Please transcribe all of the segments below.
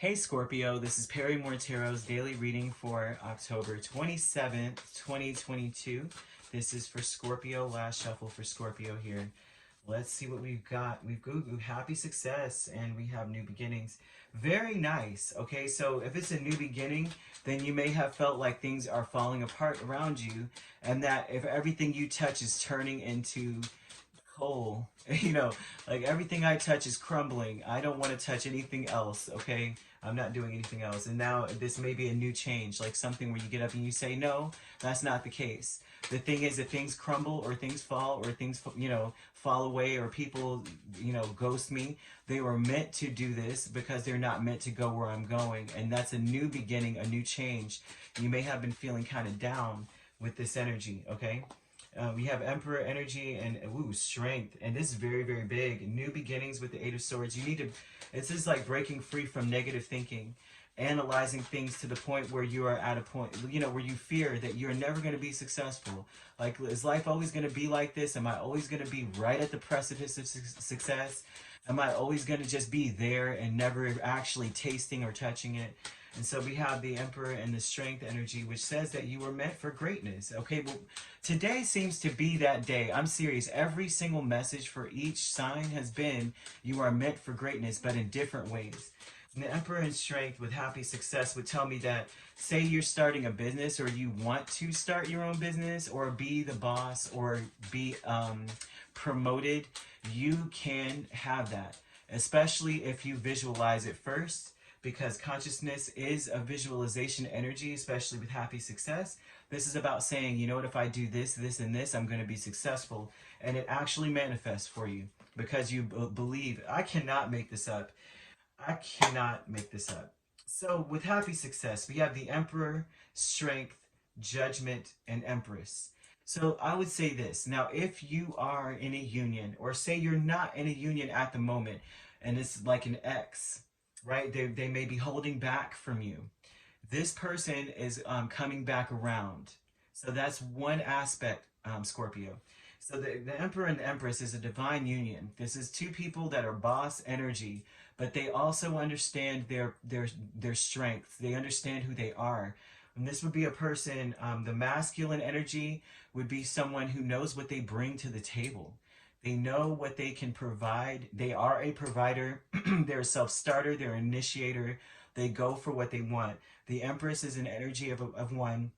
Hey Scorpio, this is Perrymoretarot's daily reading for October 27th, 2022. This is for Scorpio, last shuffle for Scorpio here. Let's see what we've got. We've got happy success and we have new beginnings. Very nice. Okay, so if it's a new beginning, then you may have felt like things are falling apart around you and that if everything you touch is turning into coal, like everything I touch is crumbling. I don't want to touch anything else, okay? I'm not doing anything else. And now this may be a new change, like something where you get up and you say, no, that's not the case. The thing is that things crumble or things fall or things, fall away or people, ghost me. They were meant to do this because they're not meant to go where I'm going. And that's a new beginning, a new change. You may have been feeling kind of down with this energy, okay? We have Emperor energy and strength, and this is very, very big. New beginnings with the Eight of Swords. You need to, it's just like breaking free from negative thinking, analyzing things to the point where you are at a point, where you fear that you're never going to be successful. Like, is life always going to be like this? Am I always going to be right at the precipice of success? Am I always going to just be there and never actually tasting or touching it? And so we have the Emperor and the Strength energy, which says that you were meant for greatness. Okay, well, today seems to be that day. I'm serious. Every single message for each sign has been you are meant for greatness, but in different ways. And the Emperor and Strength with happy success would tell me that, say you're starting a business or you want to start your own business or be the boss or be promoted, you can have that, especially if you visualize it first, because consciousness is a visualization energy, especially with happy success. This is about saying, you know what, if I do this, this, and this, I'm going to be successful. And it actually manifests for you because you believe. I cannot make this up. I cannot make this up. So with happy success, we have the Emperor, Strength, Judgment, and Empress. So I would say this. Now, if you are in a union, or say you're not in a union at the moment, and it's like an ex, right? They may be holding back from you. This person is coming back around. So that's one aspect, Scorpio. So the Emperor and the Empress is a divine union. This is two people that are boss energy, but they also understand their strengths. They understand who they are. And this would be a person, the masculine energy would be someone who knows what they bring to the table. They know what they can provide. They are a provider. They're a self-starter. They're an initiator. They go for what they want. The Empress is an energy of one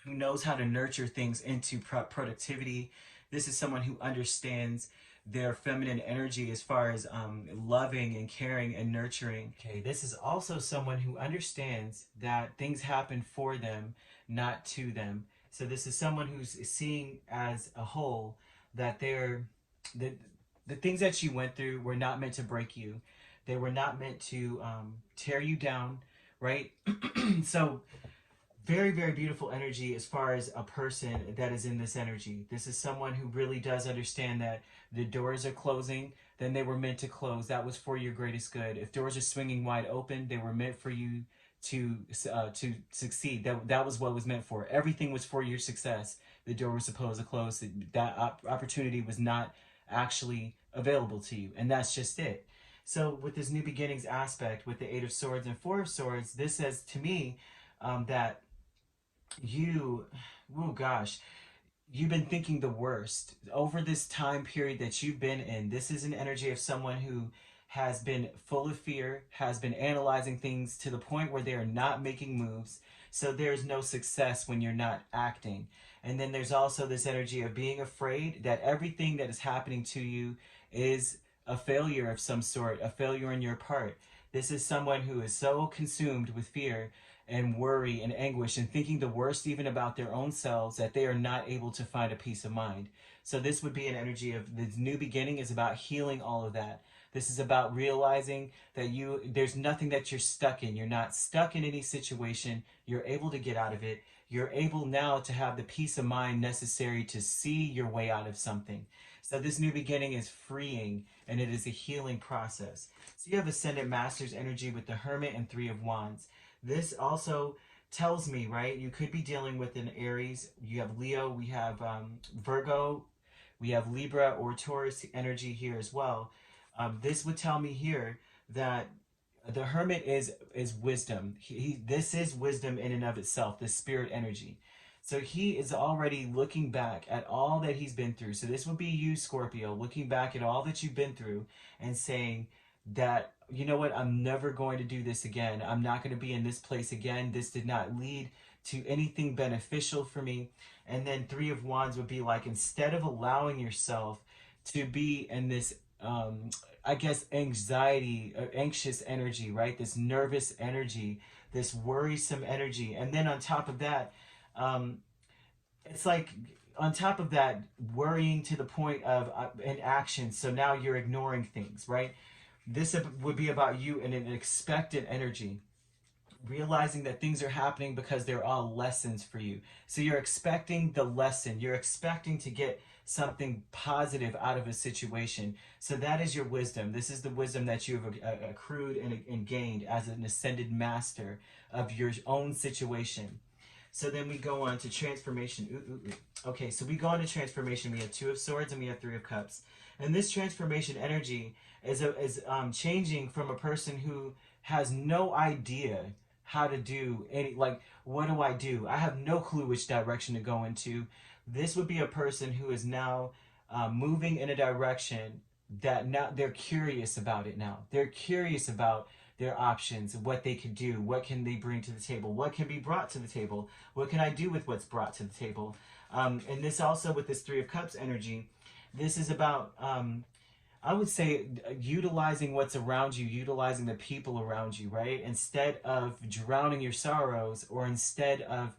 who knows how to nurture things into productivity. This is someone who understands their feminine energy as far as loving and caring and nurturing. Okay, this is also someone who understands that things happen for them, not to them. So this is someone who's seeing as a whole that the things that you went through were not meant to break you. They were not meant to tear you down, right? So very, very beautiful energy as far as a person that is in this energy. This is someone who really does understand that the doors are closing, then they were meant to close. That was for your greatest good. If doors are swinging wide open, they were meant for you to succeed. That was what was meant for. Everything was for your success. The door was supposed to close. That opportunity was not actually available to you, and that's just it. So with this new beginnings aspect, with the Eight of Swords and Four of Swords, this says to me that you, oh gosh, you've been thinking the worst over this time period that you've been in. This is an energy of someone who has been full of fear, has been analyzing things to the point where they are not making moves. So there's no success when you're not acting. And then there's also this energy of being afraid that everything that is happening to you is a failure of some sort, a failure on your part. This is someone who is so consumed with fear and worry and anguish and thinking the worst even about their own selves that they are not able to find a peace of mind. So this would be an energy of this new beginning is about healing all of that. This is about realizing that there's nothing that you're stuck in. You're not stuck in any situation. You're able to get out of it. You're able now to have the peace of mind necessary to see your way out of something. So this new beginning is freeing and it is a healing process. So you have Ascendant Master's energy with the Hermit and Three of Wands. This also tells me, right, you could be dealing with an Aries. You have Leo, we have Virgo, we have Libra or Taurus energy here as well. This would tell me here that The Hermit is wisdom. This is wisdom in and of itself, the spirit energy. So he is already looking back at all that he's been through. So this would be you, Scorpio, looking back at all that you've been through and saying that, you know what, I'm never going to do this again. I'm not going to be in this place again. This did not lead to anything beneficial for me. And then Three of Wands would be like, instead of allowing yourself to be in this I guess anxiety, anxious energy, right? This nervous energy, this worrisome energy. And then on top of that, it's like on top of that, worrying to the point of inaction. So now you're ignoring things, right? This would be about you in an expectant energy, realizing that things are happening because they're all lessons for you. So you're expecting the lesson. You're expecting to get something positive out of a situation. So that is your wisdom. This is the wisdom that you've accrued and gained as an ascended master of your own situation. So then we go on to transformation. Okay, so we go on to transformation. We have Two of Swords and we have Three of Cups. And this transformation energy is changing from a person who has no idea how to do any, like, what do I do? I have no clue which direction to go into. This would be a person who is now moving in a direction that now they're curious about it now. They're curious about their options, what they could do, what can they bring to the table, what can be brought to the table, what can I do with what's brought to the table. And this also with this Three of Cups energy, this is about I would say utilizing what's around you, utilizing the people around you, right? Instead of drowning your sorrows, or instead of,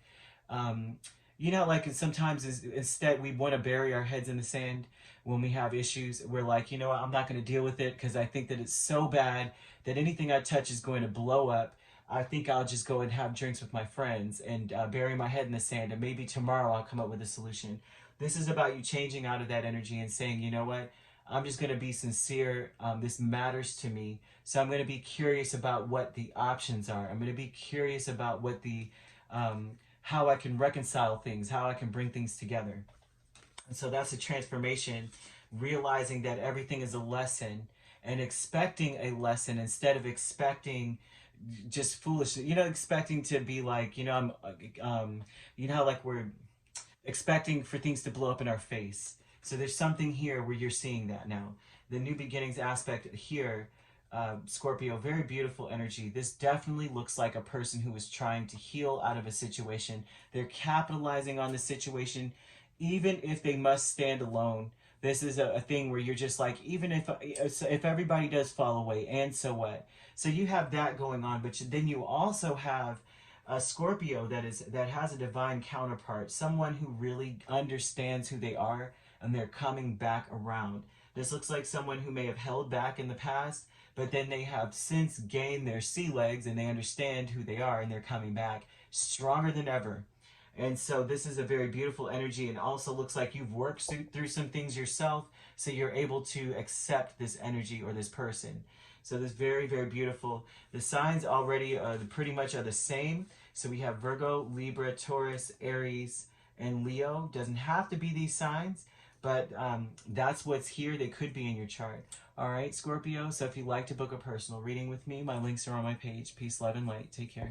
you know, like sometimes instead we want to bury our heads in the sand when we have issues. We're like, you know what, I'm not going to deal with it because I think that it's so bad that anything I touch is going to blow up. I think I'll just go and have drinks with my friends and bury my head in the sand, and maybe tomorrow I'll come up with a solution. This is about you changing out of that energy and saying, you know what, I'm just going to be sincere. This matters to me. So I'm going to be curious about what the options are. I'm going to be curious about what the, how I can reconcile things, how I can bring things together. And so that's a transformation, realizing that everything is a lesson and expecting a lesson instead of expecting just foolishness. You know, expecting to be like, you know, you know how like we're expecting for things to blow up in our face. So there's something here where you're seeing that now. The new beginnings aspect here, Scorpio, very beautiful energy. This definitely looks like a person who is trying to heal out of a situation. They're capitalizing on the situation, even if they must stand alone. This is a thing where you're just like, even if everybody does fall away, and so what? So you have that going on, but then you also have a Scorpio that has a divine counterpart, someone who really understands who they are, and they're coming back around. This looks like someone who may have held back in the past, but then they have since gained their sea legs and they understand who they are, and they're coming back stronger than ever. And so this is a very beautiful energy, and also looks like you've worked through some things yourself, so you're able to accept this energy or this person. So this is very, very beautiful. The signs already pretty much are the same. So we have Virgo, Libra, Taurus, Aries, and Leo. Doesn't have to be these signs, but that's what's here. They could be in your chart. All right, Scorpio. So if you'd like to book a personal reading with me, my links are on my page. Peace, love, and light. Take care.